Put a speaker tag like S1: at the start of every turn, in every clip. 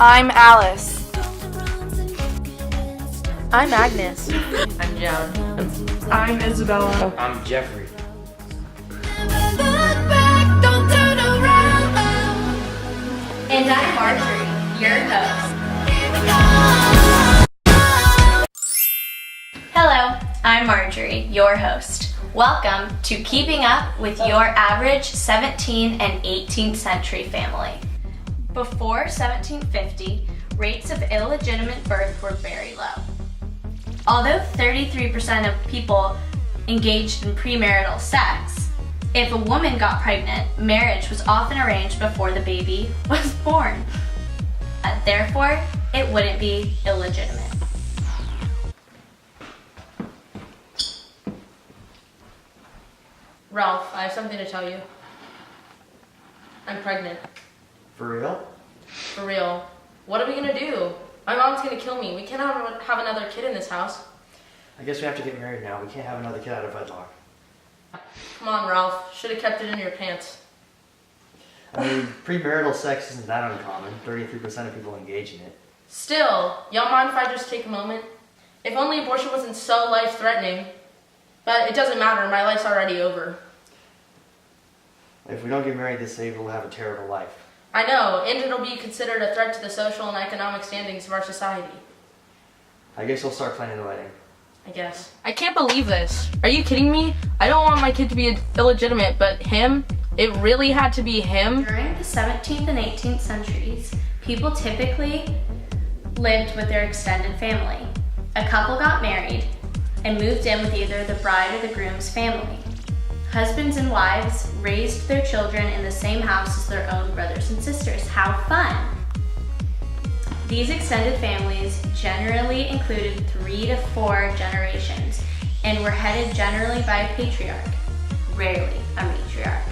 S1: I'm Alice. I'm Agnes.
S2: I'm Joan.
S1: I'm Isabella.
S3: I'm Jeffrey.
S4: And I'm Marjorie, your host. Hello, I'm Marjorie, your host. Welcome to Keeping Up with Your Average 17th and 18th Century Family. Before 1750, rates of illegitimate birth were very low. Although 33% of people engaged in premarital sex, if a woman got pregnant, marriage was often arranged before the baby was born. Therefore, it wouldn't be illegitimate.
S2: Ralph, I have something to tell you. I'm pregnant.
S3: For real?
S2: For real. What are we gonna do? My mom's gonna kill me. We can't have another kid in this house.
S3: I guess we have to get married now. We can't have another kid out of wedlock.
S2: Come on, Ralph. Should have kept it in your pants.
S3: I mean, premarital sex isn't that uncommon. 33% of people engage in it.
S2: Still, y'all mind if I just take a moment? If only abortion wasn't so life-threatening. But it doesn't matter. My life's already over.
S3: If we don't get married this age, we'll have a terrible life.
S2: I know, and it'll be considered a threat to the social and economic standings of our society.
S3: I guess we'll start planning the wedding.
S2: I guess.
S5: I can't believe this. Are you kidding me? I don't want my kid to be illegitimate, but him? It really had to be him?
S4: During the 17th and 18th centuries, people typically lived with their extended family. A couple got married and moved in with either the bride or the groom's family. Husbands and wives raised their children in the same house as their own brothers and sisters. How fun! These extended families generally included 3 to 4 generations and were headed generally by a patriarch, rarely a matriarch.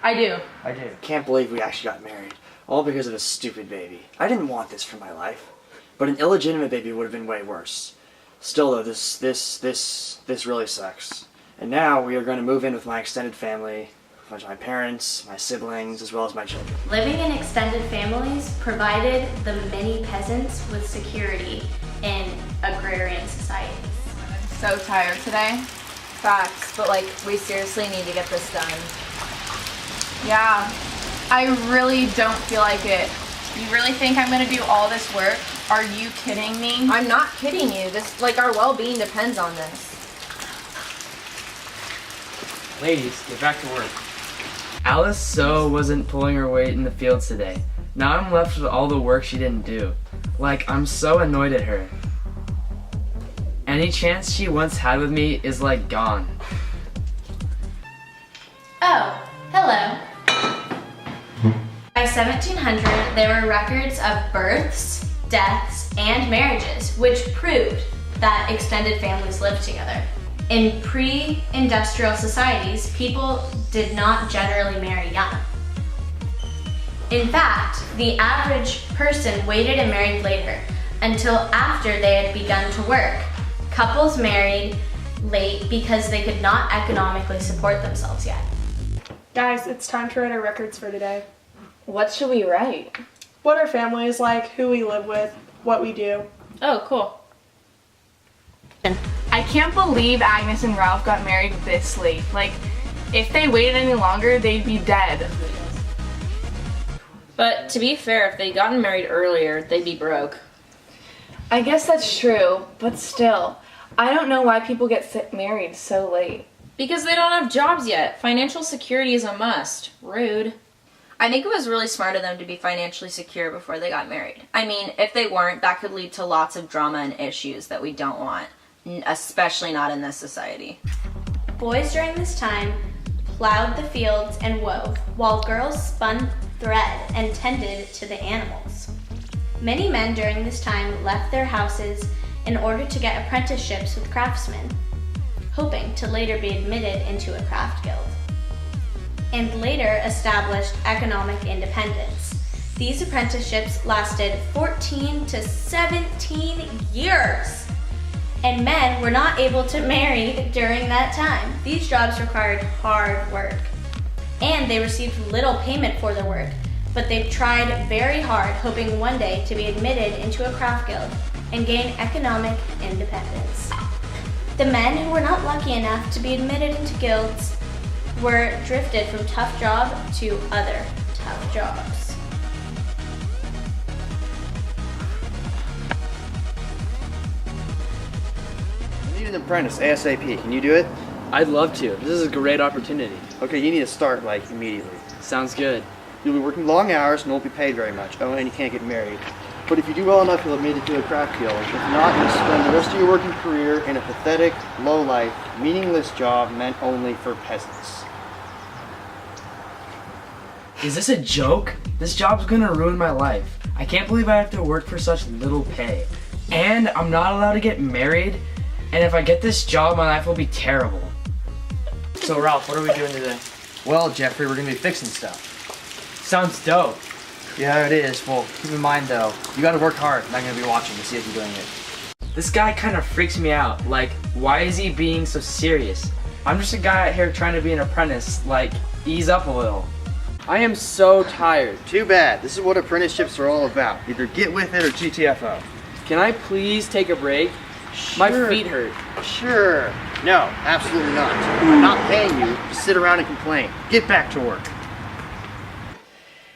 S5: I do.
S3: I do. Can't believe we actually got married. All because of a stupid baby. I didn't want this for my life. But an illegitimate baby would have been way worse. Still though, this really sucks. And now we are going to move in with my extended family, with my parents, my siblings, as well as my children.
S4: Living in extended families provided the many peasants with security in agrarian societies.
S1: So tired today.
S6: Facts, but we seriously need to get this done.
S1: Yeah, I really don't feel like it. You really think I'm gonna do all this work? Are you kidding me?
S6: I'm not kidding you. This, our well-being depends on this.
S7: Ladies, get back to work. Alice wasn't pulling her weight in the fields today. Now I'm left with all the work she didn't do. I'm so annoyed at her. Any chance she once had with me is gone.
S4: Oh, hello. By 1700, there were records of births, deaths, and marriages, which proved that extended families lived together. In pre-industrial societies, people did not generally marry young. In fact, the average person waited and married later, until after they had begun to work. Couples married late because they could not economically support themselves yet.
S8: Guys, it's time to write our records for today.
S6: What should we write?
S8: What our family is like, who we live with, what we do.
S5: Oh, cool.
S1: I can't believe Agnes and Ralph got married this late. If they waited any longer, they'd be dead.
S5: But to be fair, if they'd gotten married earlier, they'd be broke.
S1: I guess that's true, but still, I don't know why people get married so late.
S5: Because they don't have jobs yet. Financial security is a must. Rude.
S6: I think it was really smart of them to be financially secure before they got married. I mean, if they weren't, that could lead to lots of drama and issues that we don't want, especially not in this society.
S4: Boys during this time plowed the fields and wove, while girls spun thread and tended to the animals. Many men during this time left their houses in order to get apprenticeships with craftsmen, hoping to later be admitted into a craft guild, and later established economic independence. These apprenticeships lasted 14 to 17 years, and men were not able to marry during that time. These jobs required hard work, and they received little payment for their work, but they've tried very hard, hoping one day to be admitted into a craft guild and gain economic independence. The men who were not lucky enough to be admitted into guilds were drifted from tough job to other tough jobs.
S3: I need an apprentice ASAP. Can you do it?
S7: I'd love to. This is a great opportunity.
S3: Okay, you need to start like immediately.
S7: Sounds good.
S3: You'll be working long hours and won't be paid very much. Oh, and you can't get married. But if you do well enough, you'll have made it to a craft guild. If not, you'll spend the rest of your working career in a pathetic, low-life, meaningless job meant only for peasants.
S7: Is this a joke? This job's gonna ruin my life. I can't believe I have to work for such little pay. And I'm not allowed to get married. And if I get this job, my life will be terrible. So Ralph, what are we doing today?
S3: Well, Jeffrey, we're gonna be fixing stuff.
S7: Sounds dope.
S3: Yeah, it is. Well, keep in mind though, you gotta work hard. I'm not gonna be watching to see if you're doing it.
S7: This guy kind of freaks me out. Like, why is he being so serious? I'm just a guy out here trying to be an apprentice. Like, ease up a little. I am so tired.
S3: Too bad. This is what apprenticeships are all about. Either get with it or GTFO.
S7: Can I please take a break? My feet hurt.
S3: Sure. No, absolutely not. I'm not paying you to sit around and complain. Get back to work.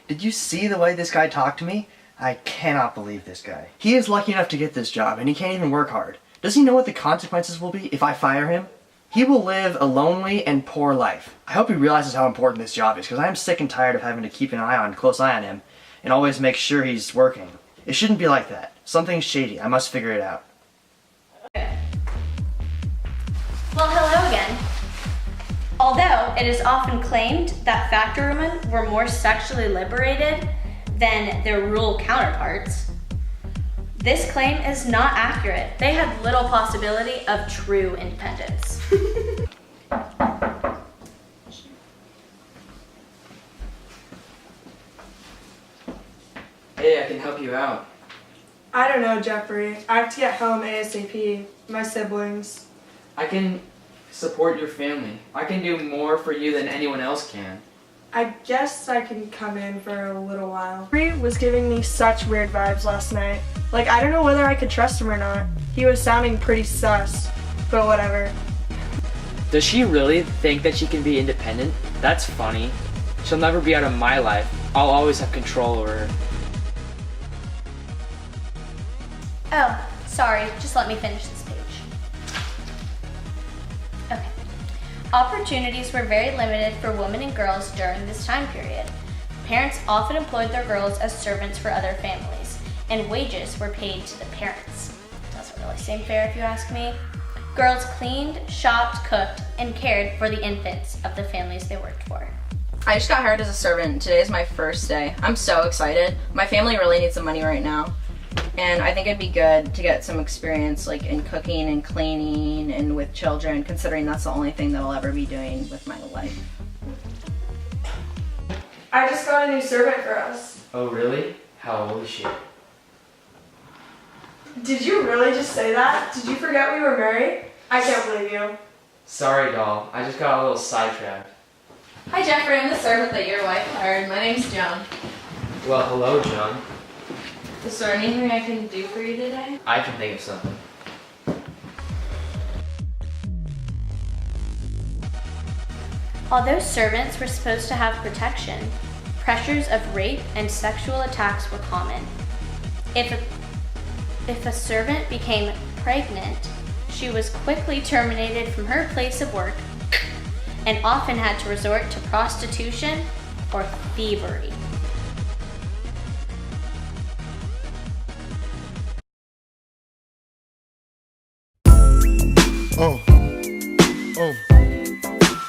S3: Did you see the way this guy talked to me? I cannot believe this guy. He is lucky enough to get this job, and he can't even work hard. Does he know what the consequences will be if I fire him? He will live a lonely and poor life. I hope he realizes how important this job is, because I am sick and tired of having to keep a close eye on him, and always make sure he's working. It shouldn't be like that. Something's shady. I must figure it out.
S4: Well, hello again. Although it is often claimed that factory women were more sexually liberated than their rural counterparts, this claim is not accurate. They had little possibility of true independence.
S7: Hey, I can help you out.
S8: I don't know, Jeffrey. I have to get home ASAP. My siblings.
S7: I can support your family. I can do more for you than anyone else can.
S8: I guess I can come in for a little while. Jeffrey was giving me such weird vibes last night. Like, I don't know whether I could trust him or not. He was sounding pretty sus, but whatever.
S7: Does she really think that she can be independent? That's funny. She'll never be out of my life. I'll always have control over her.
S4: Oh, sorry, just let me finish this page. Okay. Opportunities were very limited for women and girls during this time period. Parents often employed their girls as servants for other families, and wages were paid to the parents. Doesn't really seem fair if you ask me. Girls cleaned, shopped, cooked, and cared for the infants of the families they worked for.
S6: I just got hired as a servant. Today is my first day. I'm so excited. My family really needs some money right now. And I think it'd be good to get some experience like in cooking and cleaning and with children, considering that's the only thing that I'll ever be doing with my life.
S8: I just got a new servant for us.
S7: Oh, really? How old is she?
S8: Did you really just say that? Did you forget we were married? I can't believe you.
S7: Sorry, doll. I just got a little sidetracked.
S2: Hi, Jeffrey. I'm the servant that your wife hired. My name's Joan.
S7: Well, hello, John.
S2: Is there anything I can do for you today?
S7: I can think of something.
S4: Although servants were supposed to have protection, pressures of rape and sexual attacks were common. If a servant became pregnant, she was quickly terminated from her place of work and often had to resort to prostitution or thievery.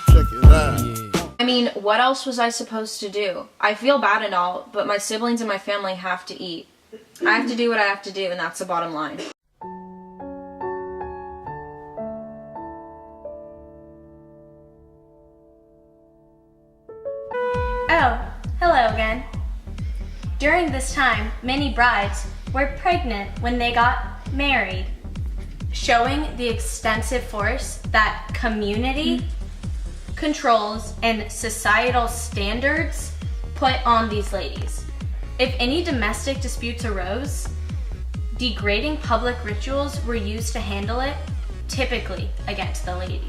S9: Check it out.
S6: I mean, what else was I supposed to do? I feel bad and all, but my siblings and my family have to eat. I have to do what I have to do, and that's the bottom line.
S4: Oh, hello again. During this time, many brides were pregnant when they got married, showing the extensive force that community controls and societal standards put on these ladies. If any domestic disputes arose, degrading public rituals were used to handle it, typically against the lady.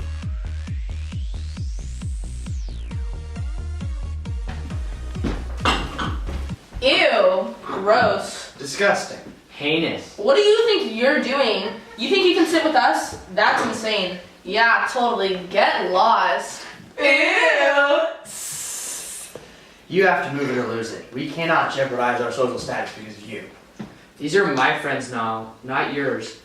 S2: Ew, gross.
S3: Disgusting.
S7: Heinous.
S2: What do you think you're doing? You think you can sit with us? That's insane.
S1: Yeah, totally. Get lost.
S2: Ew.
S3: You have to move it or lose it. We cannot jeopardize our social status because of you.
S7: These are my friends now, not yours.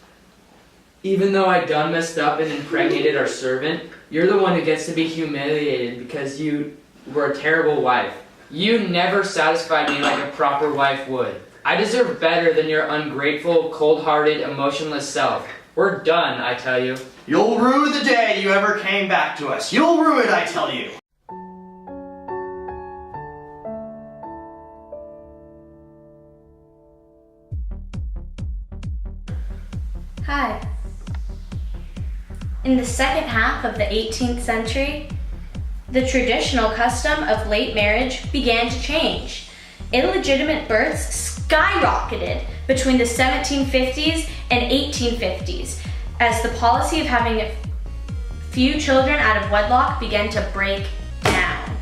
S7: Even though I done messed up and impregnated our servant, you're the one who gets to be humiliated because you were a terrible wife. You never satisfied me like a proper wife would. I deserve better than your ungrateful, cold-hearted, emotionless self. We're done, I tell you.
S3: You'll rue the day you ever came back to us. You'll rue it, I tell you.
S4: Hi. In the second half of the 18th century, the traditional custom of late marriage began to change. Illegitimate births skyrocketed between the 1750s and 1850s as the policy of having few children out of wedlock began to break down.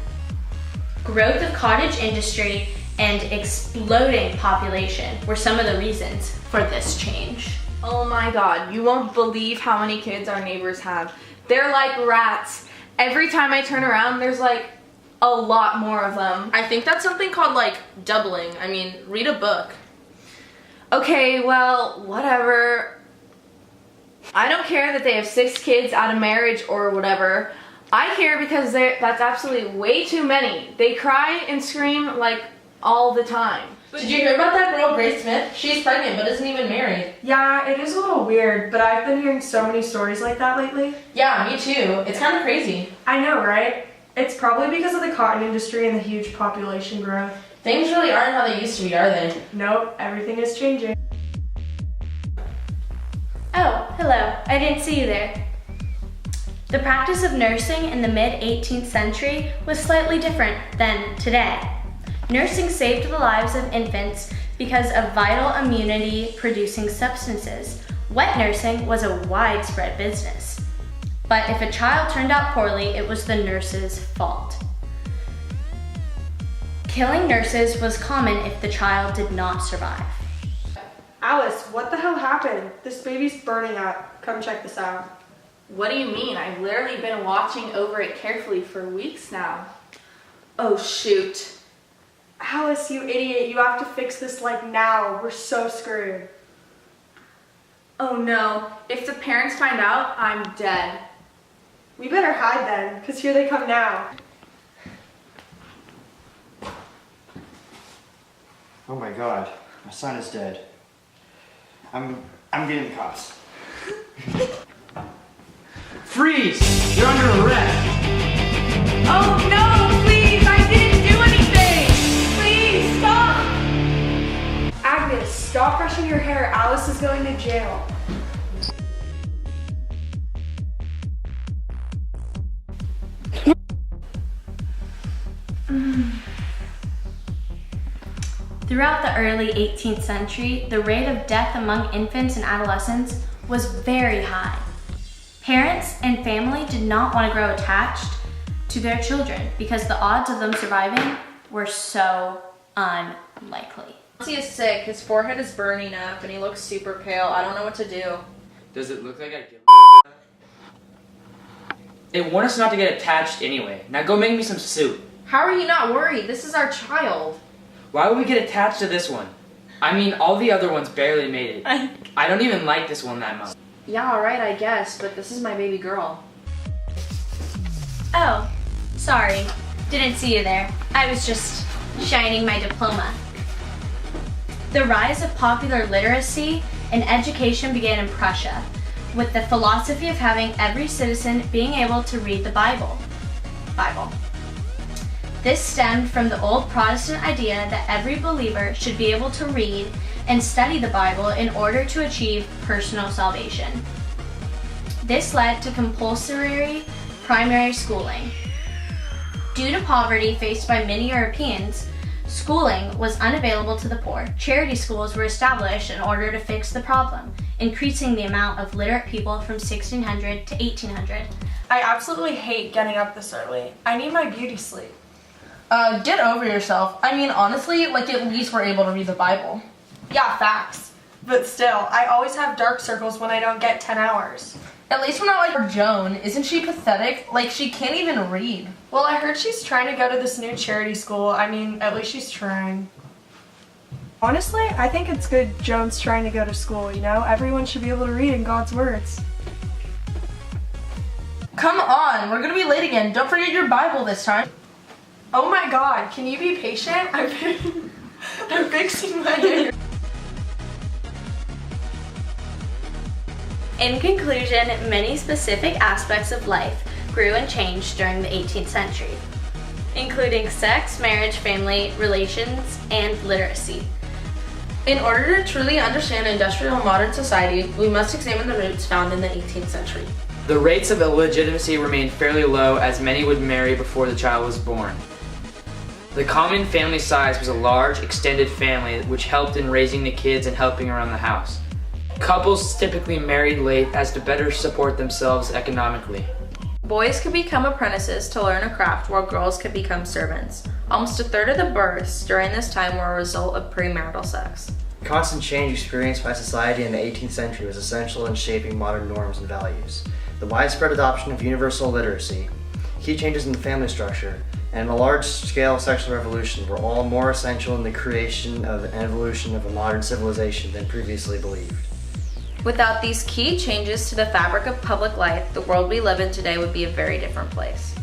S4: Growth of cottage industry and exploding population were some of the reasons for this change.
S1: Oh my god, you won't believe how many kids our neighbors have. They're like rats. Every time I turn around, there's like a lot more of them.
S2: I think that's something called like doubling. I mean, read a book.
S1: Okay, well, whatever. I don't care that they have 6 kids out of marriage or whatever. I care because that's absolutely way too many. They cry and scream like all the time.
S2: Did you hear about that girl, Grace Smith? She's pregnant but isn't even married.
S8: Yeah, it is a little weird, but I've been hearing so many stories like that lately.
S2: Yeah, me too. It's kind of crazy.
S8: I know, right? It's probably because of the cotton industry and the huge population growth.
S2: Things really aren't how they used to be, are they?
S8: Nope, everything is changing.
S4: Oh, hello. I didn't see you there. The practice of nursing in the mid-18th century was slightly different than today. Nursing saved the lives of infants because of vital immunity-producing substances. Wet nursing was a widespread business. But if a child turned out poorly, it was the nurse's fault. Killing nurses was common if the child did not survive.
S8: Alice, what the hell happened? This baby's burning up. Come check this out.
S1: What do you mean? I've literally been watching over it carefully for weeks now. Oh shoot.
S8: Alice, you idiot, you have to fix this like now. We're so screwed.
S1: Oh no, if the parents find out, I'm dead.
S8: We better hide then, because here they come now.
S3: Oh my god, my son is dead. I'm getting the cops. Freeze! You're under arrest!
S1: Oh no, please, I didn't do anything! Please, stop!
S8: Agnes, stop brushing your hair. Alice is going to jail.
S4: Throughout the early 18th century, the rate of death among infants and adolescents was very high. Parents and family did not want to grow attached to their children because the odds of them surviving were so unlikely.
S6: He is sick, his forehead is burning up, and he looks super pale. I don't know what to do.
S7: Does it look like I give They want us not to get attached anyway. Now go make me some soup.
S2: How are you not worried? This is our child.
S7: Why would we get attached to this one? I mean, all the other ones barely made it. I don't even like this one that much.
S2: Yeah, alright, I guess, but this is my baby girl.
S4: Oh, sorry. Didn't see you there. I was just shining my diploma. The rise of popular literacy and education began in Prussia, with the philosophy of having every citizen being able to read the Bible. This stemmed from the old Protestant idea that every believer should be able to read and study the Bible in order to achieve personal salvation. This led to compulsory primary schooling. Due to poverty faced by many Europeans, schooling was unavailable to the poor. Charity schools were established in order to fix the problem, increasing the amount of literate people from 1600 to 1800.
S8: I absolutely hate getting up this early. I need my beauty sleep.
S2: Get over yourself. I mean, honestly, like at least we're able to read the Bible.
S8: Yeah, facts. But still, I always have dark circles when I don't get 10 hours.
S2: At least we're not like our Joan. Isn't she pathetic? Like, she can't even read.
S8: Well, I heard she's trying to go to this new charity school. I mean, at least she's trying. Honestly, I think it's good Joan's trying to go to school, you know? Everyone should be able to read in God's words.
S2: Come on, we're gonna be late again. Don't forget your Bible this time.
S8: Oh my God, can you be patient? I'm fixing my hair.
S4: In conclusion, many specific aspects of life grew and changed during the 18th century, including sex, marriage, family, relations, and literacy.
S2: In order to truly understand industrial modern society, we must examine the roots found in the 18th century.
S7: The rates of illegitimacy remained fairly low, as many would marry before the child was born. The common family size was a large, extended family which helped in raising the kids and helping around the house. Couples typically married late as to better support themselves economically.
S6: Boys could become apprentices to learn a craft while girls could become servants. Almost a third of the births during this time were a result of premarital sex.
S3: Constant change experienced by society in the 18th century was essential in shaping modern norms and values. The widespread adoption of universal literacy, key changes in the family structure, and a large-scale sexual revolution were all more essential in the creation of and evolution of a modern civilization than previously believed.
S6: Without these key changes to the fabric of public life, the world we live in today would be a very different place.